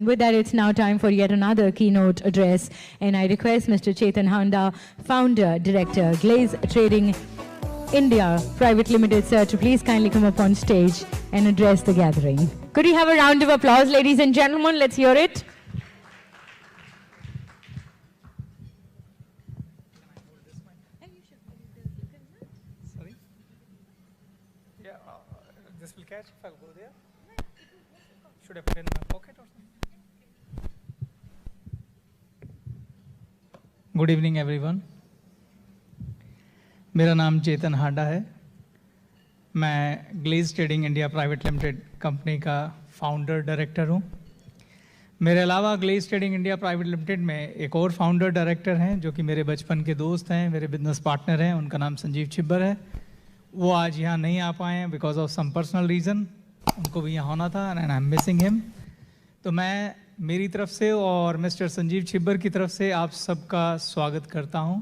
With that, it's now time for yet another keynote address, and I request Mr. Chetan Handa, Founder, Director, Glaze Trading India Private Limited, sir, to please kindly come up on stage and address the gathering. Could we have a round of applause, ladies and gentlemen? Let's hear it. Sorry? Yeah, this will catch if I'll go there. Should I put it in my pocket or something? Good evening everyone. मेरा नाम चेतन हांडा है। मैं Glaze Trading India Private Limited company का founder director हूँ। मेरे अलावा Glaze Trading India Private Limited में एक और फाउंडर डायरेक्टर हैं जो कि मेरे बचपन के दोस्त हैं, मेरे बिजनेस पार्टनर हैं। उनका नाम संजीव छिब्बर है। वो आज यहाँ नहीं आ पाए हैं because of some personal reason. उनको भी यहाँ होना था and I am missing him. तो मैं मेरी तरफ से और मिस्टर संजीव छिब्बर की तरफ से आप सबका स्वागत करता हूं।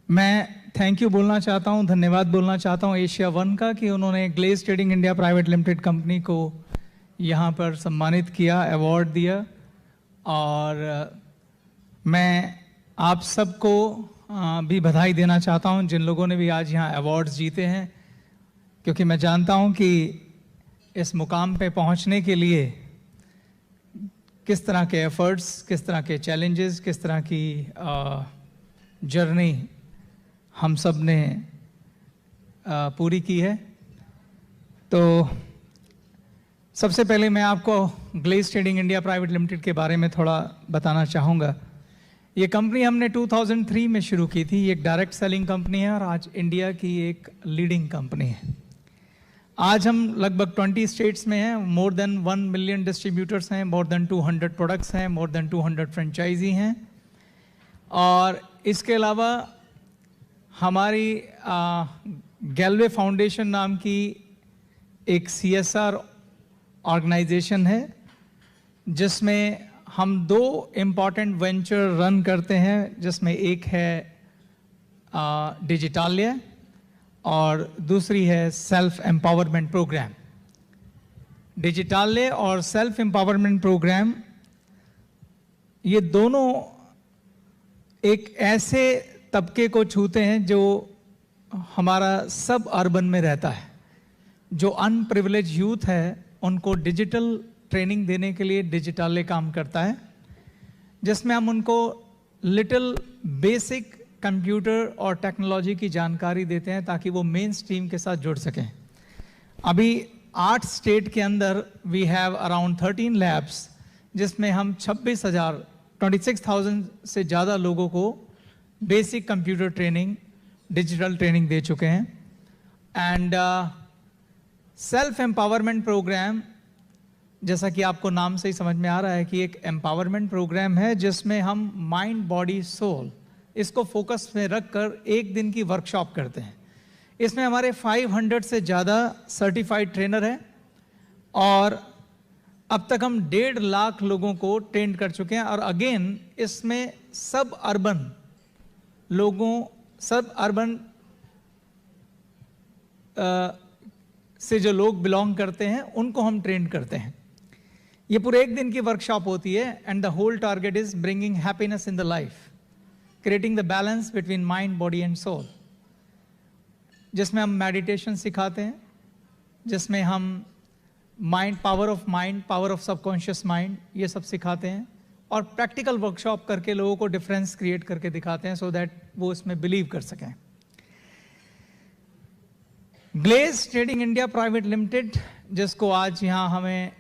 मैं थैंक यू बोलना चाहता हूं, धन्यवाद बोलना चाहता हूं एशिया वन का कि उन्होंने Glaze Trading India Private Limited company को यहां पर सम्मानित किया, अवार्ड दिया। और मैं आप सबको भी बधाई देना चाहता हूं जिन लोगों ने भी आज यहां अवार्ड्स जीते हैं, क्योंकि मैं जानता हूं कि इस मुकाम पे पहुंचने के लिए किस तरह के एफर्ट्स, किस तरह के चैलेंजेस, किस तरह की जर्नी हम सब ने पूरी की है। तो सबसे पहले मैं आपको Glaze Trading India Private Limited के बारे में थोड़ा बताना चाहूँगा। ये कंपनी हमने 2003 में शुरू की थी। ये एक डायरेक्ट सेलिंग कंपनी है और आज इंडिया की एक लीडिंग कंपनी है। आज हम लगभग 20 स्टेट्स में हैं, मोर देन 1 मिलियन डिस्ट्रीब्यूटर्स हैं, मोर देन 200 प्रोडक्ट्स हैं, मोर देन 200 फ्रेंचाइजी हैं। और इसके अलावा हमारी गैलवे फाउंडेशन नाम की एक CSR ऑर्गेनाइजेशन है जिसमें हम 2 इम्पॉर्टेंट वेंचर रन करते हैं, जिसमें एक है डिजिटालिया और दूसरी है सेल्फ एम्पावरमेंट प्रोग्राम। डिजिटालिया और सेल्फ एम्पावरमेंट प्रोग्राम ये दोनों एक ऐसे तबके को छूते हैं जो हमारा सब अर्बन में रहता है। जो अनप्रिविलेज यूथ है उनको डिजिटल ट्रेनिंग देने के लिए डिजिटालिया काम करता है, जिसमें हम उनको लिटिल बेसिक कंप्यूटर और टेक्नोलॉजी की जानकारी देते हैं ताकि वो मेन स्ट्रीम के साथ जुड़ सकें। अभी 8 स्टेट के अंदर वी हैव अराउंड 13 लैब्स, जिसमें हम 26,000 से ज़्यादा लोगों को basic computer training, digital training दे चुके हैं। एंड सेल्फ एम्पावरमेंट प्रोग्राम, जैसा कि आपको नाम से ही समझ में आ रहा है कि एक एम्पावरमेंट प्रोग्राम है जिसमें हम माइंड, बॉडी, सोल इसको फोकस में रखकर एक दिन की वर्कशॉप करते हैं। इसमें हमारे 500 से ज़्यादा सर्टिफाइड ट्रेनर हैं और अब तक हम 1.5 लाख लोगों को ट्रेन कर चुके हैं। और अगेन इसमें सब अर्बन लोगों, सब अर्बन से जो लोग बिलोंग करते हैं उनको हम ट्रेन करते हैं। ये पूरे एक दिन की वर्कशॉप होती है and the whole target is bringing happiness in the life, creating the balance between mind, body and soul, जिसमें हम मेडिटेशन सिखाते हैं, जिसमें हम mind, power of subconscious mind, ये सब सिखाते हैं और प्रैक्टिकल वर्कशॉप करके लोगों को डिफरेंस क्रिएट करके दिखाते हैं सो दैट वो इसमें बिलीव कर सकें। Glaze Trading India Private Limited, जिसको आज यहाँ हमें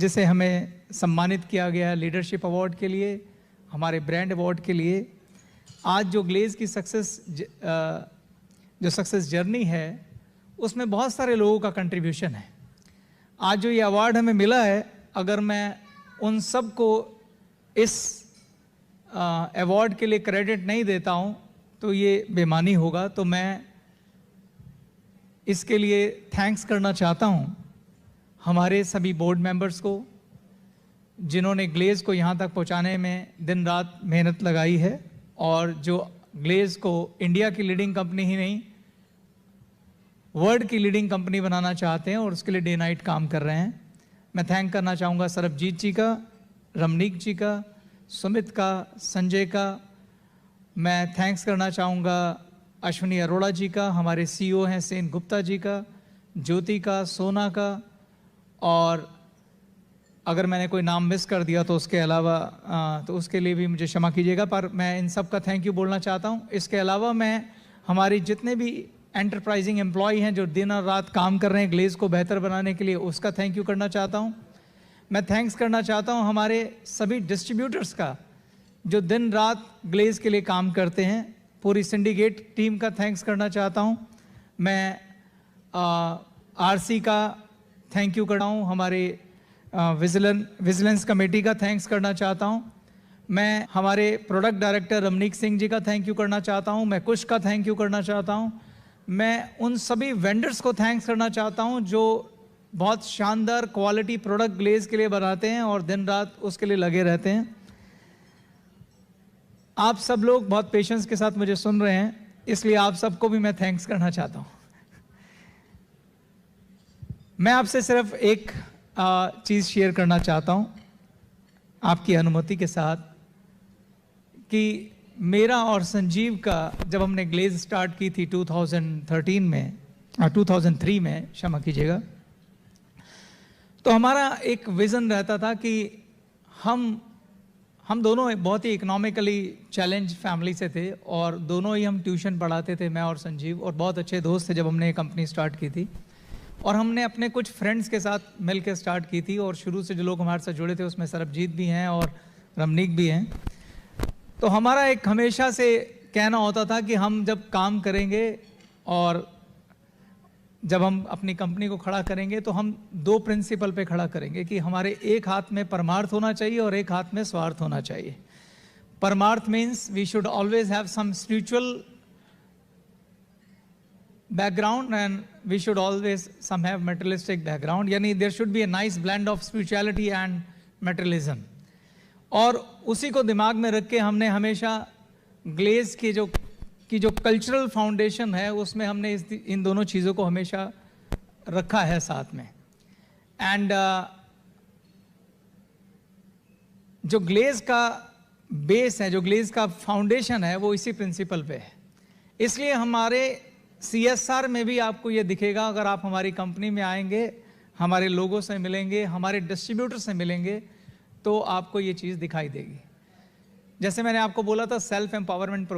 जिसे हमें सम्मानित किया गया है लीडरशिप अवार्ड के लिए, हमारे ब्रांड अवार्ड के लिए। आज जो ग्लेज की सक्सेस जर्नी है उसमें बहुत सारे लोगों का कंट्रीब्यूशन है। आज जो ये अवार्ड हमें मिला है, अगर मैं उन सब को इस अवार्ड के लिए क्रेडिट नहीं देता हूँ तो ये बेमानी होगा। तो मैं इसके लिए थैंक्स करना चाहता हूँ हमारे सभी बोर्ड मेंबर्स को, जिन्होंने ग्लेज को यहाँ तक पहुँचाने में दिन रात मेहनत लगाई है और जो ग्लेज को इंडिया की लीडिंग कंपनी ही नहीं, वर्ल्ड की लीडिंग कंपनी बनाना चाहते हैं और उसके लिए डे नाइट काम कर रहे हैं। मैं थैंक करना चाहूँगा सरबजीत जी का, रमनीक जी का, सुमित का, संजय का। मैं थैंक्स करना चाहूँगा अश्विनी अरोड़ा जी का, हमारे सीईओ हैं सेन गुप्ता जी का, ज्योति का, सोना का, और अगर मैंने कोई नाम मिस कर दिया तो उसके अलावा तो उसके लिए भी मुझे क्षमा कीजिएगा, पर मैं इन सब का थैंक यू बोलना चाहता हूँ। इसके अलावा मैं हमारी जितने भी एंटरप्राइजिंग एम्प्लॉय हैं जो दिन और रात काम कर रहे हैं ग्लेज को बेहतर बनाने के लिए, उसका थैंक यू करना चाहता हूँ। मैं थैंक्स करना चाहता हूँ हमारे सभी डिस्ट्रीब्यूटर्स का जो दिन रात ग्लेज के लिए काम करते हैं। पूरी सिंडिकेट टीम का थैंक्स करना चाहता हूँ। मैं आरसी का थैंक यू करता हूँ, हमारे विजिलेंस कमेटी का थैंक्स करना चाहता हूँ। मैं हमारे प्रोडक्ट डायरेक्टर रमनीक सिंह जी का थैंक यू करना चाहता हूँ। मैं कुश का थैंक यू करना चाहता हूँ। मैं उन सभी वेंडर्स को थैंक्स करना चाहता हूँ जो बहुत शानदार क्वालिटी प्रोडक्ट ग्लेज के लिए बनाते हैं और दिन रात उसके लिए लगे रहते हैं। आप सब लोग बहुत पेशेंस के साथ मुझे सुन रहे हैं, इसलिए आप सबको भी मैं थैंक्स करना चाहता हूँ। मैं आपसे सिर्फ एक चीज़ शेयर करना चाहता हूँ आपकी अनुमति के साथ, कि मेरा और संजीव का जब हमने ग्लेज स्टार्ट की थी 2013 में 2003 में, क्षमा कीजिएगा, तो हमारा एक विज़न रहता था कि हम दोनों बहुत ही इकोनॉमिकली चैलेंज फैमिली से थे और दोनों ही हम ट्यूशन पढ़ाते थे, मैं और संजीव, और बहुत अच्छे दोस्त थे जब हमने ये कंपनी स्टार्ट की थी। और हमने अपने कुछ फ्रेंड्स के साथ मिलकर स्टार्ट की थी और शुरू से जो लोग हमारे साथ जुड़े थे उसमें सरबजीत भी हैं और रमनीक भी हैं। तो हमारा एक हमेशा से कहना होता था कि हम जब काम करेंगे और जब हम अपनी कंपनी को खड़ा करेंगे तो हम दो प्रिंसिपल पे खड़ा करेंगे कि हमारे एक हाथ में परमार्थ होना चाहिए और एक हाथ में स्वार्थ होना चाहिए। परमार्थ means we should always have some spiritual background and we should always some have materialistic background, यानी there should be a nice blend of spirituality and materialism। और उसी को दिमाग में रख के हमने हमेशा ग्लेज की जो कल्चरल फाउंडेशन है उसमें हमने इन दोनों चीज़ों को हमेशा रखा है साथ में। एंड जो ग्लेज का बेस है, जो ग्लेज का फाउंडेशन है, वो इसी प्रिंसिपल पे है। इसलिए हमारे CSR में भी आपको ये दिखेगा, अगर आप हमारी कंपनी में आएंगे, हमारे लोगों से मिलेंगे, हमारे डिस्ट्रीब्यूटर से मिलेंगे, तो आपको ये चीज़ दिखाई देगी। जैसे मैंने आपको बोला था सेल्फ एम्पावरमेंट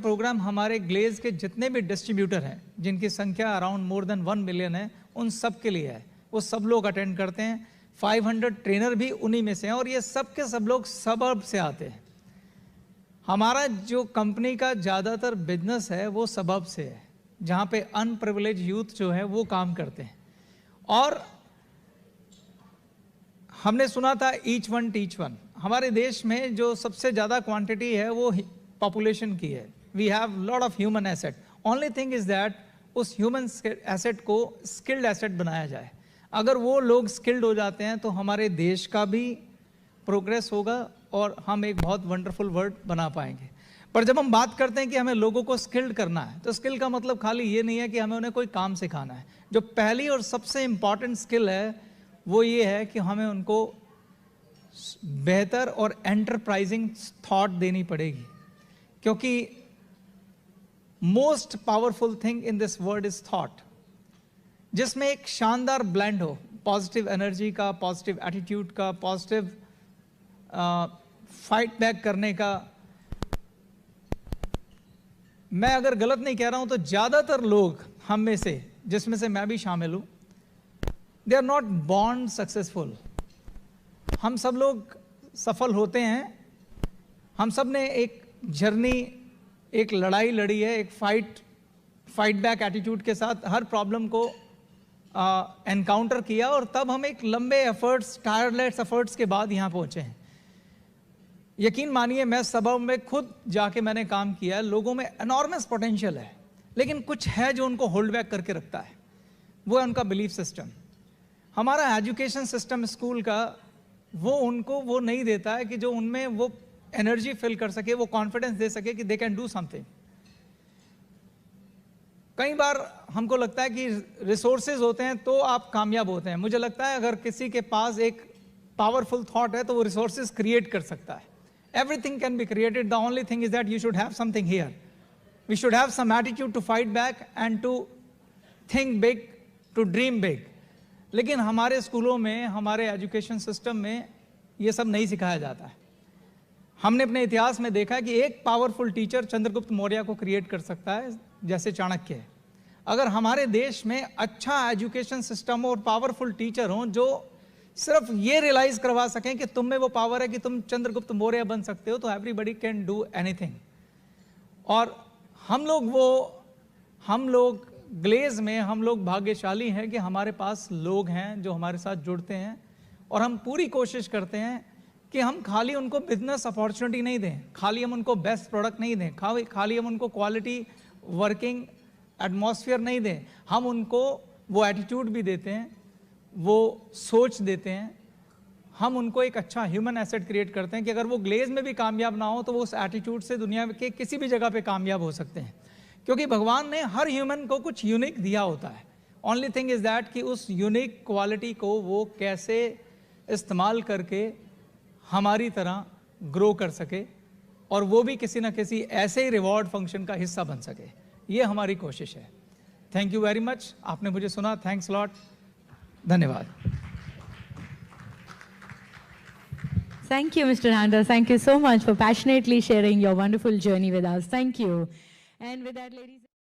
प्रोग्राम हमारे ग्लेज के जितने भी डिस्ट्रीब्यूटर हैं जिनकी संख्या अराउंड मोर देन 1 मिलियन है, उन सब के लिए है। वो सब लोग अटेंड करते हैं। 500 ट्रेनर भी उन्हीं में से हैं और ये सब के सब लोग सबर्ब से आते हैं। हमारा जो कंपनी का ज़्यादातर बिजनेस है वो सबब से है, जहाँ पे अनप्रिविलेज यूथ जो है वो काम करते हैं। और हमने सुना था ईच वन टीच वन। हमारे देश में जो सबसे ज़्यादा क्वांटिटी है वो पॉपुलेशन की है। We have lot of human asset. Only thing is that उस ह्यूमन एसेट को स्किल्ड एसेट बनाया जाए। अगर वो लोग स्किल्ड हो जाते हैं तो हमारे देश का भी प्रोग्रेस होगा और हम एक बहुत वंडरफुल वर्ल्ड बना पाएंगे। पर जब हम बात करते हैं कि हमें लोगों को स्किल्ड करना है, तो स्किल का मतलब खाली ये नहीं है कि हमें उन्हें कोई काम सिखाना है। जो पहली और सबसे इंपॉर्टेंट स्किल है वो ये है कि हमें उनको बेहतर और एंटरप्राइजिंग थॉट देनी पड़ेगी, क्योंकि most powerful thing in this world is thought, जिसमें एक शानदार ब्लेंड हो पॉजिटिव एनर्जी का, पॉजिटिव एटीट्यूड का, पॉजिटिव फाइट बैक करने का। मैं अगर गलत नहीं कह रहा हूं तो ज्यादातर लोग हम में से, जिसमें से मैं भी शामिल हूं, they are not born successful. हम सब लोग सफल होते हैं। हम सब ने एक जर्नी, एक लड़ाई लड़ी है, एक फाइट बैक एटीट्यूड के साथ हर प्रॉब्लम को एनकाउंटर किया और तब हम एक लंबे एफर्ट्स, टायरलेस एफर्ट्स के बाद यहां पहुंचे हैं। यकीन मानिए, मैं सबब में खुद जाके मैंने काम किया है। लोगों में एनॉर्मस पोटेंशियल है, लेकिन कुछ है जो उनको होल्ड बैक करके रखता है, वो है उनका बिलीफ सिस्टम। हमारा एजुकेशन सिस्टम स्कूल का वो नहीं देता है कि जो उनमें वो एनर्जी फिल कर सके, वो कॉन्फिडेंस दे सके कि दे कैन डू समथिंग। कई बार हमको लगता है कि रिसोर्सेज होते हैं तो आप कामयाब होते हैं। मुझे लगता है अगर किसी के पास एक पावरफुल थॉट है तो वो रिसोर्सेज क्रिएट कर सकता है। Everything can be created, the only thing is that you should have something here, we should have some attitude to fight back and to think big, to dream big. लेकिन हमारे स्कूलों में, हमारे education system में ये सब नहीं सिखाया जाता है। हमने अपने इतिहास में देखा है कि एक पावरफुल टीचर चंद्रगुप्त मौर्य को क्रिएट कर सकता है, जैसे चाणक्य है। अगर हमारे देश में अच्छा एजुकेशन सिस्टम हो और पावरफुल टीचर हों जो सिर्फ ये रियलाइज करवा सकें कि तुम में वो पावर है कि तुम चंद्रगुप्त मौर्य बन सकते हो, तो एवरीबडी कैन डू एनीथिंग। और हम लोग ग्लेज में हम लोग भाग्यशाली हैं कि हमारे पास लोग हैं जो हमारे साथ जुड़ते हैं, और हम पूरी कोशिश करते हैं कि हम खाली उनको बिजनेस अपॉर्चुनिटी नहीं दें, खाली हम उनको बेस्ट प्रोडक्ट नहीं दें, खाली हम उनको क्वालिटी वर्किंग एटमॉस्फेयर नहीं दें, हम उनको वो एटीट्यूड भी देते हैं, वो सोच देते हैं, हम उनको एक अच्छा ह्यूमन एसेट क्रिएट करते हैं कि अगर वो ग्लेज में भी कामयाब ना हो तो वो उस एटीट्यूड से दुनिया के किसी भी जगह पे कामयाब हो सकते हैं। क्योंकि भगवान ने हर ह्यूमन को कुछ यूनिक दिया होता है। ओनली थिंग इज दैट कि उस यूनिक क्वालिटी को वो कैसे इस्तेमाल करके हमारी तरह ग्रो कर सके, और वो भी किसी न किसी ऐसे ही रिवॉर्ड फंक्शन का हिस्सा बन सके। ये हमारी कोशिश है। Thank you very much. आपने मुझे सुना, थैंक्स लॉट, धन्यवाद। Thank you, Mr. Handa. Thank you so much for passionately sharing your wonderful journey with us. Thank you. And with that, ladies and